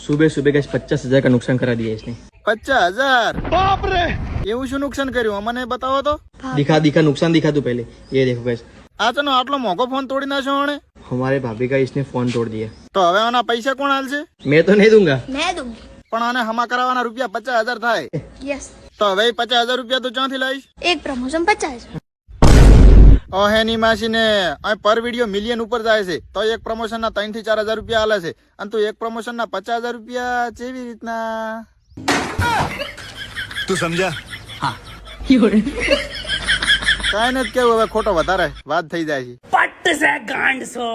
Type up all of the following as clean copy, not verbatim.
सुबह सुबह का 50,000 का नुकसान करा दिया इसने। 50,000? बाप रे! એવું શું નુકસાન કર્યું મને બતાવો તો। दिखा नुकसान दिखा तू पहले। ये देखो गैस, આનો આટલો મોંઘો ફોન તોડી નાખ્યો હણે। हमारे भाभी का इसने फोन तोड़ दिया। તો હવે આના પૈસા કોણ આલશે? मैं तो नहीं दूंगा। मैं दूंगी। પણ આને હમા કરાવવાના રૂપિયા 50,000 થાય। यस। તો હવે 50,000 રૂપિયા તું ક્યાંથી લાવીશ? एक प्रमोशन 50। ઓહેની માસીને આ પર વિડિયો મિલિયન ઉપર જાય છે તો એક પ્રમોશનના 3 થી 4,000 રૂપિયા આલે છે અને તું એક પ્રમોશનના 50,000 રૂપિયા કેવી રીતના? તું સમજા? હા કાઈ નથી કેવું, હવે ખોટો વધારે વાત થઈ જાય છે। પટ સે ગાંડ સો।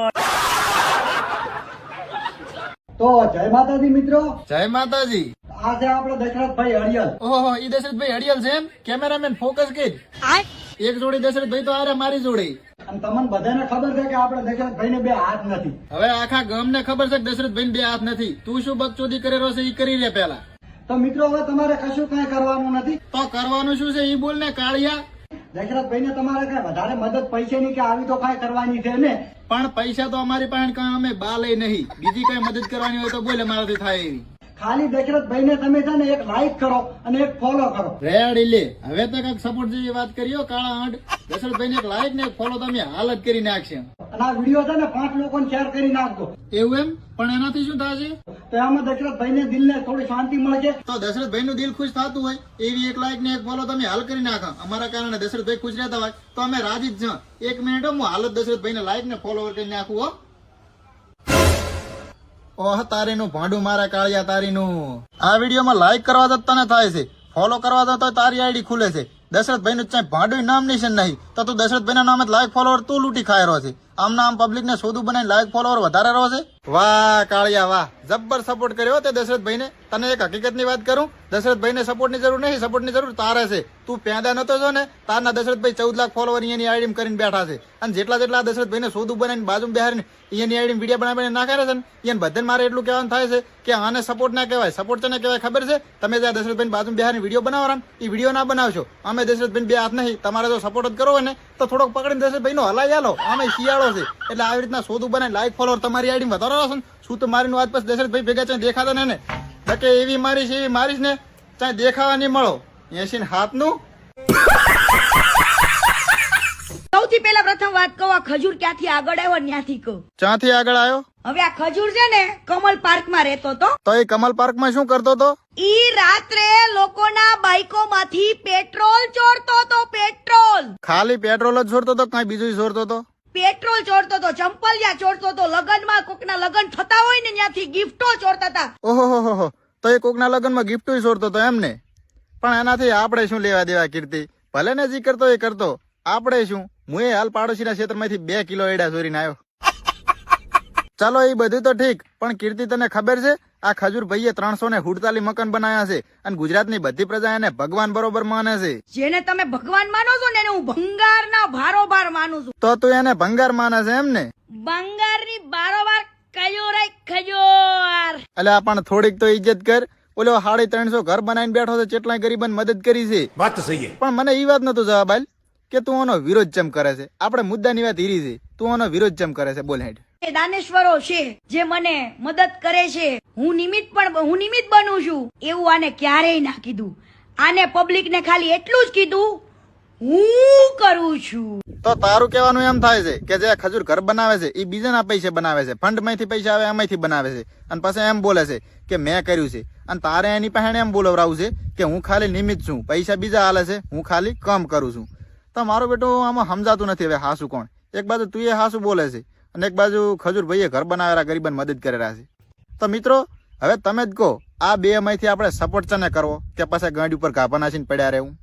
તો જય માતાજી મિત્રો, જય માતાજી। આ છે આપણો દશરથભાઈ હળિયલ। ઓહો ઈ દશરથભાઈ હડિયલ છે એમ? કેમેરામેન ફોકસ કર। એક જોડી દશરથભાઈ તો આરે મારી જોડી। અને તમને બધાને ખબર છે કે આપણે દશરથભાઈને બે હાથ નથી। હવે આખા ગામને ખબર છે કે દશરથભાઈને બે હાથ નથી। તું શું બકચોદી કરેલો છે ઈ કરી લે પહેલા। તો મિત્રો હવે તમારે કશું કઈ કરવાનું નથી। તો કરવાનું શું છે ઈ બોલ ને કાળિયા। દશરથભાઈને તમારે કઈ વધારે મદદ પૈસાની કે આવી તો કઈ કરવાની છે ને? પણ પૈસા તો અમારી પાસે કઈ અમે બાલે નહીં। બીજી કઈ મદદ કરવાની હોય તો બોલે, મારાથી થાય એવી। ખાલી દશરથભાઈને તમે છે ને એક લાઈક કરો અને એક ફોલો કરો। રેડી લે, હવે તો કઈક સપોર્ટ જેવી વાત કરીઓ કાળા આંડ। દશરથભાઈને એક લાઈક ને એક ફોલો તમે હાલ જ કરી નાખશે। અને આ વિડીયો છે ને 5 લોકોને શેર કરી નાખજો। એવું એમ? પણ એનાથી શું થશે? તો એમાં દશરથભાઈને દિલને થોડી શાંતિ મળશે। તો દશરથભાઈનું દિલ ખુશ થતું હોય એવી એક લાઈક ને એક ફોલો તમે હાલ કરી નાખો। અમારા કારણે દશરથભાઈ ખુશ રહેતા હોય તો અમે રાજી જ છે। 1 મિનિટ હું હાલ જ દશરથભાઈને લાઈક ને ફોલોવર કરી નાખું હો। ઓહ તારીનું ભાંડું મારા કાળિયા તારીનું। આ વિડીયોમાં લાઈક કરવા તો તને થાય છે, ફોલો કરવા તો તારી આઈડી ખુલે છે। દશરથભાઈનું ચાહે ભાંડું નામ નિશાન નહીં તો તું દશરથભાઈના નામે લાઈક ફોલોવર તું લૂંટી ખાય રહ્યો છે। આમના આમ પબ્લિક ને સોદું બનાવીને લાઈક ફોલોવર વધારે રહ્યો છે। વાહ કાળિયા વાહ, જબ્બર સપોર્ટ કર્યો તે દશરથભાઈને। તને એક હકીકતની વાત કરું, દશરથભાઈને સપોર્ટની જરૂર નહીં, સપોર્ટની જરૂર તારે છે। તું પેદા નતો જો ને તારના દશરથભાઈ 14 લાખ ફોલોવર એની આઈડી કરીને બેઠા છે। અને જેટલા દશરથભાઈને સોદું બનાવીને બાજુ બેહારીને એની આઈડી વિડીયો બનાવીને નાખે છે ને એને બધાને મારે એટલું કહેવાનું થાય છે કે આને સપોર્ટ ના કહેવાય। સપોર્ટ તને કહેવાય ખબર છે? તમે જ્યાં દશરથભાઈ બાજુ બેહારીને વિડીયો બનાવો એ વિડીયો ના બનાવશો। અમે દશરથભાઈ બે હાથ નહીં, તમારે જો સપોર્ટ જ કરવો હોય ને તો થોડોક પકડીને દશરથભાઈનો હલાઈ આલો। અમે શિયાળો છે એટલે આવી રીતના સોદું બનાવીને લાઈક ફોલોવર તમારી આઈડી વધારો છે ને। શું તો મારી વાત પછી દશરથભાઈ ભેગા ચાહે દેખાતા ને કે એવી મારીશ એવી મારીશ ને ચાહે દેખાવા નહીં મળો। 80 ને હાથનું। સૌથી પહેલા પ્રથમ વાત કહું, આ ખજૂર ક્યાંથી આગળ આવ્યો ત્યાંથી કહું। ક્યાંથી આગળ આવ્યો? હવે આ ખજૂર છે ને કમલ પાર્ક માં રહેતો તો। તો એ કમલ પાર્ક માં શું કરતો તો? ઈ રાત્રે લોકોના બાઈકો માંથી પેટ્રોલ ચોરતો તો। પેટ્રોલ ખાલી પેટ્રોલ જ છોડતો તો કઈ બીજું છોડતો તો? પેટ્રોલ ચોરતો તો, ચંપલિયા ચોરતો તો, લગનમાં કોકના લગન થતા હોય ને ત્યાંથી ગિફ્ટો ચોરતા હતા। ઓહો, તો એ કોકના લગ્નમાં ગિફ્ટ છોડતો તો એમને? પણ એનાથી આપણે શું લેવા દેવા કીર્તિ? ભલે ને જી કરતો એ કરતો, આપણે શું? હું એ હાલ પાડોશીના ક્ષેત્રમાંથી 2 કિલો એડા ચોરીને આવ્યો। ચાલો એ બધું તો ઠીક, પણ કીર્તિ તને ખબર છે આ ખજૂર ભાઈએ 347 મકાન બનાવ્યા છે અને ગુજરાતની બધી પ્રજા એને ભગવાન બરોબર માને છે। જેને તમે ભગવાન માનો છો ને એને હું ભંગારના ભારોભાર માનું છું। તો તું એને ભંગાર માને છે એમ ને? ભંગારની બારોબાર ખજૂર ખજૂર। એટલે પણ થોડીક તો ઇજ્જત કર। ઓલો 350 ઘર બનાવીને બેઠો છે, કેટલાય ગરીબન મદદ કરી છે। વાત તો સહી છે, પણ મને એ વાત નતો જવાબ આલ કે તું આનો વિરોધ ચમ કરે છે। આપણે મુદ્દાની વાત હીરી છે, તું આનો વિરોધ ચમ કરે છે? બોલ હેડ। એ દાનેશ્વરો છે જે મને મદદ કરે છે, હું નિમિત્ત બનું છું એવું આને ક્યારેય ના કીધું। આને પબ્લિક ને ખાલી એટલું જ કીધું હું કરું છું। તો તારું કહેવાનું એમ થાય છે કે જે ખજૂર ઘર બનાવે છે એ બીજાના પૈસે બનાવે છે, ફંડ માંથી પૈસા આવે એમાંથી બનાવે છે અને પછી એમ બોલે છે કે મેં કર્યું છે। અને તારે એની પાસે એમ બોલવરાવું છે કે હું ખાલી નિમિત્ત છું, પૈસા બીજા હાલે છે, હું ખાલી કામ કરું છું। તો મારું બેટું આમાં સમજાતું નથી હવે હાસુ કોણ? એક બાજુ તું એ હાસુ બોલે છે અને એક બાજુ ખજૂર ભાઈએ ઘર બનાવેલા ગરીબન મદદ કરેલા છે। તો મિત્રો હવે તમે જ કહો, આ બે માંથી આપણે સપોર્ટ છે ને કરવો કે પછી ગાંડી ઉપર ઘાપા નાખીને પડ્યા રહેવું?